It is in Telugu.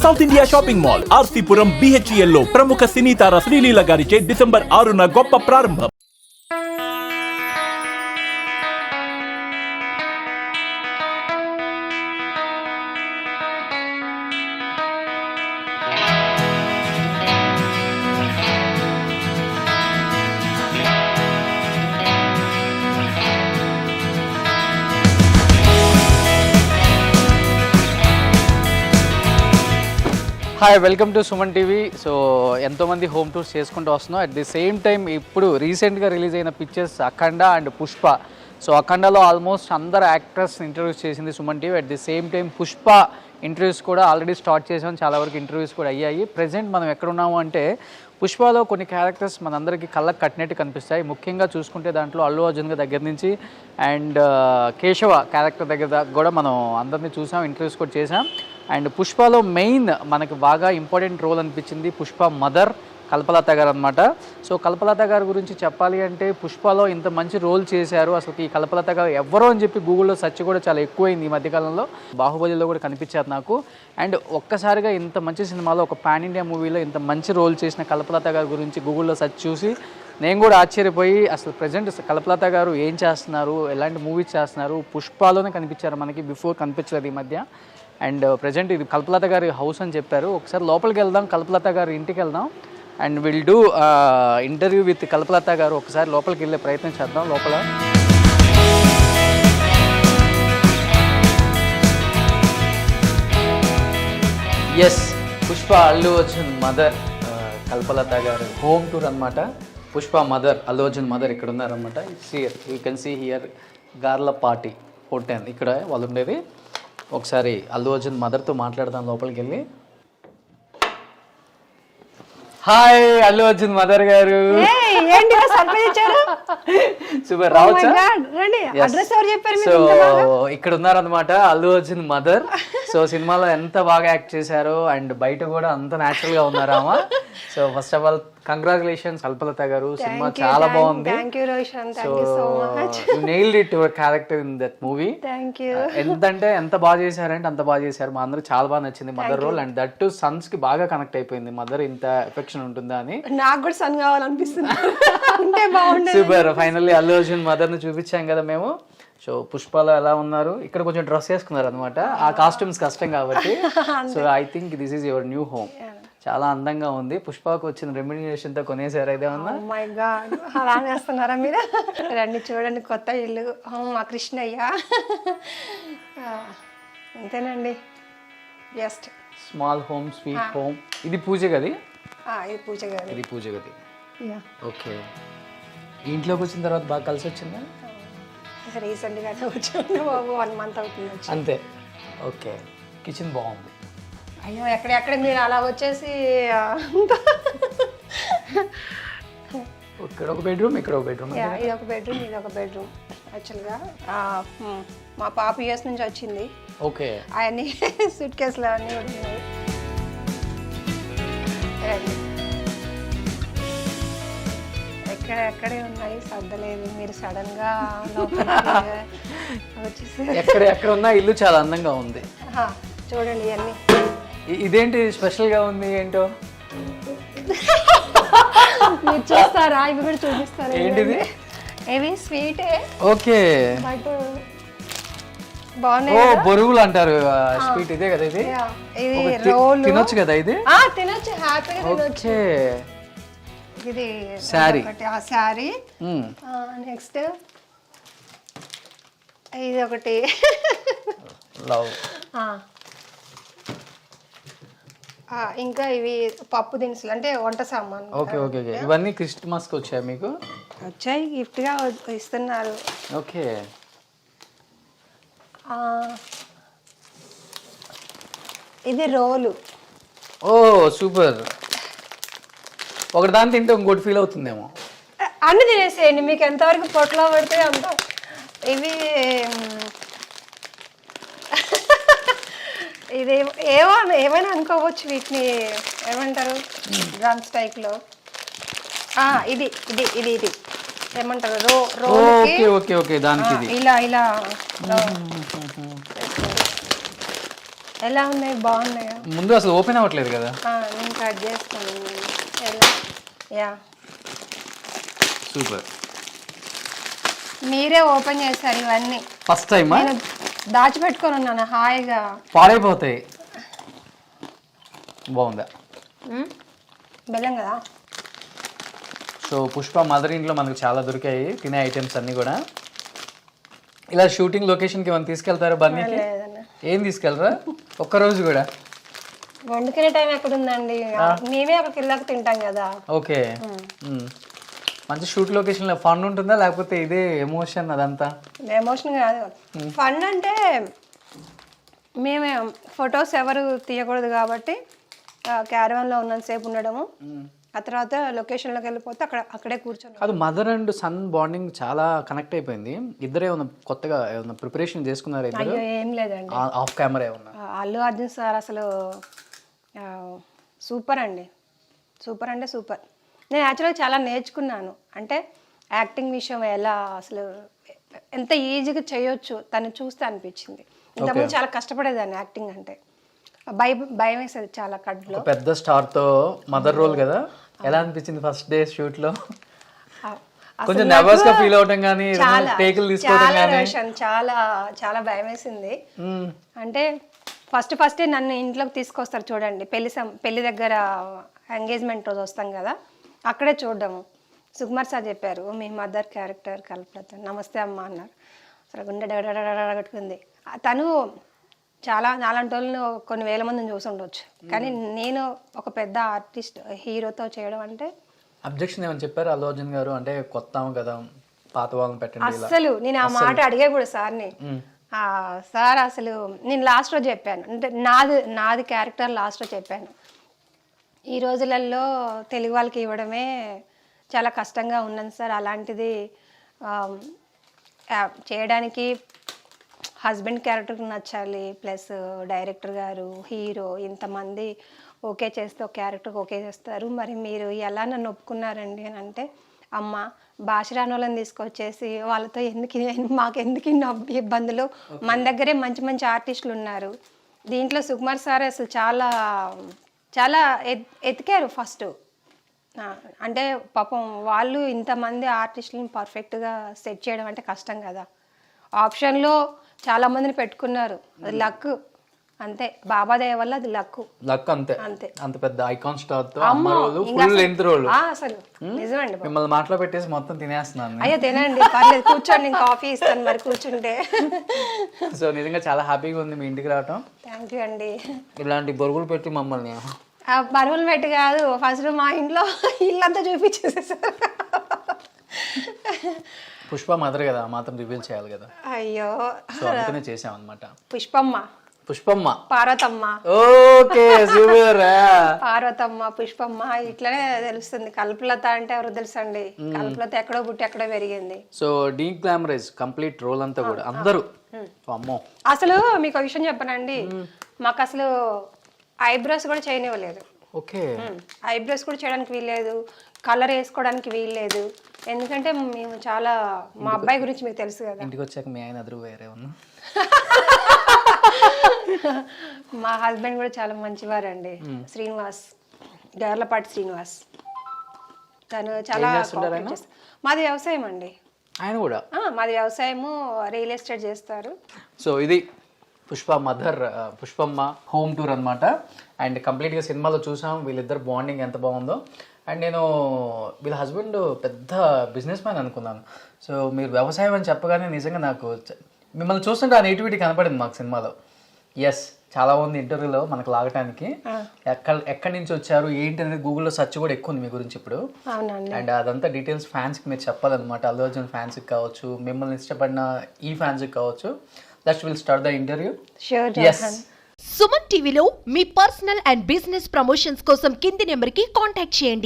South India shopping mall RC Puram BHEL లో ప్రముఖ సినీ తార శ్రీలీల గారిచే డిసెంబర్ 6న గొప్ప ప్రారంభం. Hi, welcome to Suman TV. So ఎంతోమంది హోమ్ టూర్స్ చేసుకుంటూ వస్తున్నాం. అట్ ది సేమ్ టైం ఇప్పుడు రీసెంట్గా రిలీజ్ అయిన pictures Akhanda and Pushpa. So అఖండలో ఆల్మోస్ట్ అందరు యాక్టర్స్ ఇంటర్వ్యూస్ చేసింది Suman TV. At the same time Pushpa interviews కూడా ఆల్రెడీ స్టార్ట్ చేసాం, చాలా వరకు ఇంటర్వ్యూస్ కూడా అయ్యాయి. ప్రజెంట్ మనం ఎక్కడున్నాము అంటే పుష్పలో కొన్ని క్యారెక్టర్స్ మనందరికీ కళ్ళకు కట్టినట్టు కనిపిస్తాయి. ముఖ్యంగా చూసుకుంటే దాంట్లో అల్లు అర్జున్ దగ్గర నుంచి అండ్ కేశవ క్యారెక్టర్ దగ్గర కూడా మనం అందరినీ చూసాం, ఇంటర్వ్యూస్ కూడా చేసాం. అండ్ పుష్పలో మెయిన్ మనకి బాగా ఇంపార్టెంట్ రోల్ అనిపించింది పుష్ప మదర్ కల్పలత గారు అనమాట. సో కల్పలత గారి గురించి చెప్పాలి అంటే పుష్పలో ఇంత మంచి రోల్ చేశారు. అసలు ఈ కల్పలత గారు ఎవరో అని చెప్పి గూగుల్లో సెర్చ్ కూడా చాలా ఎక్కువైంది ఈ మధ్యకాలంలో. బాహుబలిలో కూడా కనిపించారు నాకు. అండ్ ఒక్కసారిగా ఇంత మంచి సినిమాలో ఒక పాన్ ఇండియా మూవీలో ఇంత మంచి రోల్ చేసిన కల్పలత గారి గురించి గూగుల్లో సెర్చ్ చూసి నేను కూడా ఆశ్చర్యపోయి అసలు ప్రజెంట్ కల్పలత గారు ఏం చేస్తున్నారు, ఎలాంటి మూవీస్ చేస్తున్నారు, పుష్పలోనే కనిపించారు మనకి, బిఫోర్ కనిపించలేదు ఈ మధ్య. అండ్ ప్రజెంట్ ఇది కల్పలత గారి హౌస్ అని చెప్పారు. ఒకసారి లోపలికి వెళ్దాం, కల్పలత గారి ఇంటికి వెళ్దాం and will do interview with Kalpalatha garu. ఒకసారి లోపలికి వెళ్ళే ప్రయత్నం చేద్దాం. లోపల yes, Pushpa Allu Arjun mother Kalpalatha garu home tour అనమాట. పుష్ప మదర్ అల్లు అర్జున్ మదర్ ఇక్కడ ఉన్నారనమాట. సియర్ you can see here Garlapati hotel, ఇక్కడ వాళ్ళు ఉండేది. ఒకసారి అల్లు అర్జున్ మదర్తో మాట్లాడదాం లోపలికి వెళ్ళి. హాయ్ అల్లు అర్జున్ మదర్ గారు. సూపర్, రావచ్చా? సో ఇక్కడ ఉన్నారనమాట అల్లు అర్జున్ మదర్. సో సినిమాలో ఎంత బాగా యాక్ట్ చేశారో అండ్ బయట కూడా అంత న్యాచురల్ గా ఉన్నారామా. So first of all congratulations Kalpalatha garu, cinema చాలా బాగుంది. So you nailed it your character in that movie. ఎంతంటే ఎంత బాగా చేశారంటే అంత బాగా చేశారు. మా అందరికి చాలా బాగా నచ్చింది mother role. And that too sons కి బాగా కనెక్ట్ అయిపోయింది. మదర్ ఇంత ఎఫెక్షన్ ఉంటుందా అని నాకు కూడా సన్ కావాలనిపిస్తుంది. Super, finally Allu Arjun mother ని చూపించాం కదా మేము. సో పుష్పలో ఎలా ఉన్నారు, ఇక్కడ కొంచెం డ్రెస్ వేసుకున్నారు అనమాట, ఆ కాస్ట్యూమ్స్ కష్టం కాబట్టి. So I think this is your new home. చాలా అందంగా ఉంది. పుష్పకు వచ్చిన రెమ్యునరేషన్ తో కొనేసారు ఇదేమన్నా? మై గాడ్, అలా వేస్తున్నారా మీరు? రండి చూడండి, కొత్త ఇల్లు మా కృష్ణయ్య. అంతేనండి, just small home, sweet home. ఇది పూజ గది, ఇది పూజ గది, ఇది పూజ గది. ఓకే, ఇంట్లోకి వచ్చిన తర్వాత బాగా కలిసి వచ్చిందా? రీసెంట్ గా వచ్చి బాబు 1 month అవుతుంది అంతే. ఓకే, కిచెన్ బాగుంది. అయ్యో ఎక్కడెక్కడ మీరు అలా వచ్చేసి ఇక్కడ ఒక బెడ్రూమ్, ఇక్కడ ఒక బెడ్రూమ్. ఇది ఒక బెడ్రూమ్, ఇది ఒక బెడ్రూమ్. యాక్చువల్గా మా పాప US నుంచి వచ్చింది. ఓకే, అవన్నీ సూట్ కేసులు అన్నీ ఉన్నాయి. ఎక్కడే ఉన్నాయి, సర్దలేదు. మీరు సడన్ గా వచ్చేసి ఎక్కడ ఉన్నా ఇల్లు చాలా అందంగా ఉంది. చూడండి ఇవన్నీ. ఇదేంటి స్పెషల్ గా ఉంది ఏంటో? మీరు చూస్తారా? ఇవి కూడా చూపిస్తారా? ఏంటిది? ఇవి స్వీటే. ఓకే, బట్ బాగున్నాయి. ఓ బొరుగులు అంటారు స్వీట్, ఇదే కదా ఇది? ఇది రోల్ తినొచ్చు కదా ఇది? తినొచ్చు, హ్యాపీగా తినొచ్చు. ఇది సారీ, సారీ. నెక్స్ట్ ఇది ఒకటి లవ్. ఇంకా ఇవి పప్పు దినుసులు, అంటే వంట సామాన్. ఓకే ఓకే ఓకే, ఇవన్నీ క్రిస్మస్ కి వచ్చాయి మీకు? వచ్చాయి, గిఫ్ట్ గా ఇస్తున్నారు. ఓకే, ఇది రోలు. ఓ సూపర్. ఒకటి దాన్ని తింటే ఇంకోటి ఫీల్ అవుతుందేమో. అన్ని తినేసేయండి, మీకు ఎంతవరకు పొట్టలో పడితే అంత. ఇవి ఇది ఏమైనా అనుకోవచ్చు, వీటిని ఏమంటారు డ్రమ్స్ టైప్లో. ఇది ఇది ఇది ఇది ఏమంటారు ఇలా ఇలా ఎలా ఉన్నాయి? బాగున్నాయా? ముందు అసలు ఓపెన్ అవ్వట్లేదు కదా. నేను కట్ చేస్తాను. ఎలా? Yeah, super. మీరే ఓపెన్ చేశారు ఇవన్నీ. ఫస్ట్ టైం నేను దాచిపెట్టుకొని ఉన్నాను హాయిగా. పాడైపోతాయి. బాగుందా? బెల్లం కదా. సో పుష్ప మదర్ ఇంట్లో మనకు చాలా దొరికాయి తినే ఐటమ్స్ అన్నీ కూడా. ఇలా షూటింగ్ లొకేషన్కి ఏమైనా తీసుకెళ్తారా బన్నీకి? లేదన్న, ఏం తీసుకెళ్ళరా ఒక్కరోజు కూడా? వండుకునే టైం ఎక్కడుందండి? మేమే ఒక కిల్లాకి తింటాం కదా. ఓకే. మంచి షూట్ లొకేషన్లో ఫన్ ఉంటుందా లేకపోతే ఇదే ఎమోషన్ అదంతా? ఎమోషన్ కాదు, ఫన్. అంటే మేమే ఫొటోస్ ఎవరు తీయకూడదు కాబట్టి క్యారవాన్లో ఉన్నంతసేపు ఉండడము, ఆ తర్వాత లొకేషన్లోకి వెళ్ళిపోతే అక్కడే కూర్చొని. అది మదర్ అండ్ సన్ బాండింగ్ చాలా కనెక్ట్ అయిపోయింది. ఇద్దరే ఏమన్నా కొత్తగా ఏమన్నా ప్రిపరేషన్ చేసుకున్నారు ఇద్దరు? అయ్యో ఏం లేదండి. ఆఫ్ కెమెరా ఏమన్నా? అల్లు అర్జున్ సార్ అసలు సూపర్ అండి, సూపర్ అంటే సూపర్. నేను యాక్చువల్గా చాలా నేర్చుకున్నాను. అంటే యాక్టింగ్ విషయం ఎలా అసలు ఎంత ఈజీగా చేయొచ్చు తను చూస్తే అనిపించింది. ఇంతకుముందు చాలా కష్టపడేదాన్ని యాక్టింగ్ అంటే, భయం వేసేది చాలా కడుపులో. పెద్ద స్టార్ తో మదర్ రోల్ కదా, ఎలా అనిపించింది ఫస్ట్ డే షూట్ లో? కొంచెం నర్వస్ గా ఫీల్ అవటం కానీ టేకులు తీసుకోవడం కానీ? చాలా చాలా భయం వేసింది. అంటే ఫస్ట్ నన్ను ఇంట్లోకి తీసుకొస్తారు చూడండి, పెళ్లి దగ్గర ఎంగేజ్మెంట్ రోజు వస్తాం కదా, అక్కడే చూడడము. సుకుమార్ సార్ చెప్పారు, మీ మదర్ క్యారెక్టర్ కల్పలత, నమస్తే అమ్మ అన్నారు. అసలు గుండె డగడగడగట్టుకుంది. తను చాలా నాలాంటి వాళ్ళని కొన్ని వేల మందిని చూసి ఉండొచ్చు, కానీ నేను ఒక పెద్ద ఆర్టిస్ట్ హీరోతో చేయడం అంటే. అబ్జెక్షన్ ఏమని చెప్పారు అల్లు అర్జున్ గారు? అంటే కొత్త కదా, పాత వాళ్ళని పెట్టండి. అసలు నేను ఆ మాట అడిగే కూడా సార్ని. సార్ అసలు నేను లాస్ట్ రోజు చెప్పాను, అంటే నాది క్యారెక్టర్ లాస్ట్ రోజు చెప్పాను. ఈ రోజులలో తెలుగు వాళ్ళకి ఇవ్వడమే చాలా కష్టంగా ఉన్నది సార్. అలాంటిది చేయడానికి హస్బెండ్ క్యారెక్టర్ నచ్చాలి, ప్లస్ డైరెక్టర్ గారు, హీరో, ఇంతమంది ఓకే చేస్తే ఒక క్యారెక్టర్కి ఓకే చేస్తారు. మరి మీరు ఎలా నన్ను ఒప్పుకున్నారండి అని అంటే, అమ్మ భాష రాని వాళ్ళని తీసుకొచ్చేసి వాళ్ళతో మాకెందుకు ఇబ్బందులు, మన దగ్గరే మంచి మంచి ఆర్టిస్టులు ఉన్నారు. దీంట్లో సుకుమార్ సార్ అసలు చాలా చాలా ఎతికారు ఫస్ట్. అంటే పాపం వాళ్ళు ఇంతమంది ఆర్టిస్టులను పర్ఫెక్ట్గా సెట్ చేయడం అంటే కష్టం కదా. ఆప్షన్లో చాలా మందిని పెట్టుకున్నారు, అది లక్ అంతే. బాబా దయ వల్ల అది లక్ అంతే. అంతే. అంత పెద్ద ఐకాన్ స్టార్ తో అమ్మ రోల్, ఫుల్ లెంత్ రోల్. అసలు నిజమండి. మిమ్మల్ని మాటలో పెట్టేసి మొత్తం తినేస్తున్నాను. అయ్యో తినండి, పర్లేదు, కూర్చోండి, నేను కాఫీ ఇస్తాను మరి కూర్చుంటే. సో నిజంగా చాలా హ్యాపీగా ఉంది మీ ఇంటికి రావటం. థ్యాంక్ యూ అండి. ఇలాంటి బొరుగులు పెట్టి మమ్మల్ని బరువులు పెట్టి కాదు, ఫస్ట్ మా ఇంట్లో ఇల్లంతా చూపించేసేసారు. పుష్ప మదర్ కదా, మాత్రం రివీల్ చేయాలి కదా. అయ్యో, సో అందుకనే చేసాం అనమాట. పుష్పమ్మ, పార్వతమ్మ. Okay, super. పార్వతమ్మ, పుష్పమ్మ ఇట్లనే తెలుస్తుంది. కల్పలత అంటే ఎవరు తెలుసండి? కల్పలత ఎక్కడో పుట్టి ఎక్కడో పెరిగింది. So deglamorise complete role అంతా కూడా అందరూ. అమ్మో, అసలు మీకు ఒక విషయం చెప్పనండి, మాకు అసలు ఐబ్రోస్ కూడా చేయనివ్వలేదు. ఓకే, ఐబ్రోస్ కూడా చేయడానికి వీల్లేదు, కలర్ వేసుకోవడానికి వీల్లేదు. ఎందుకంటే మేము చాలా, మా అబ్బాయి గురించి మీకు తెలుసు కదా. ఇంటికి వచ్చాక మీ ఆయన ఎదురు వేరే ఉన్నా. మా హస్బెండ్ కూడా చాలా మంచివారండి, శ్రీనివాస్, గర్లపాటి శ్రీనివాస్. తను చాలా మాది వ్యవసాయం అండి. ఆయన కూడా మాది వ్యవసాయము, రియల్ ఎస్టేట్ చేస్తారు. సో ఇది Pushpa mother, Pushpamma home tour అనమాట. అండ్ కంప్లీట్గా సినిమాలో చూసాం వీళ్ళిద్దరు బాండింగ్ ఎంత బాగుందో. అండ్ నేను వీళ్ళ హస్బెండ్ పెద్ద బిజినెస్ మ్యాన్ అనుకున్నాను. సో మీరు వ్యవసాయం అని చెప్పగానే నిజంగా నాకు మిమ్మల్ని చూస్తుంటే ఆ నేటివిటీ కనపడింది మాకు సినిమాలో. ఎస్, చాలా ఉంది ఇంటర్వ్యూలో మనకు లాగటానికి. ఎక్కడి నుంచి వచ్చారు ఏంటి అనేది గూగుల్లో సెర్చ్ కూడా ఎక్కువ ఉంది మీ గురించి ఇప్పుడు. అండ్ అదంతా డీటెయిల్స్ ఫ్యాన్స్కి మీరు చెప్పాలన్నమాట. అల్లు అర్జున్ ఫ్యాన్స్కి కావచ్చు, మిమ్మల్ని ఇష్టపడిన ఈ ఫ్యాన్స్కి కావచ్చు. Let's will start the interview. Sure. Yes. Suman టీవీలో మీ పర్సనల్ అండ్ బిజినెస్ ప్రమోషన్స్ కోసం కింది నెంబర్కి కాంటాక్ట్ చేయండి.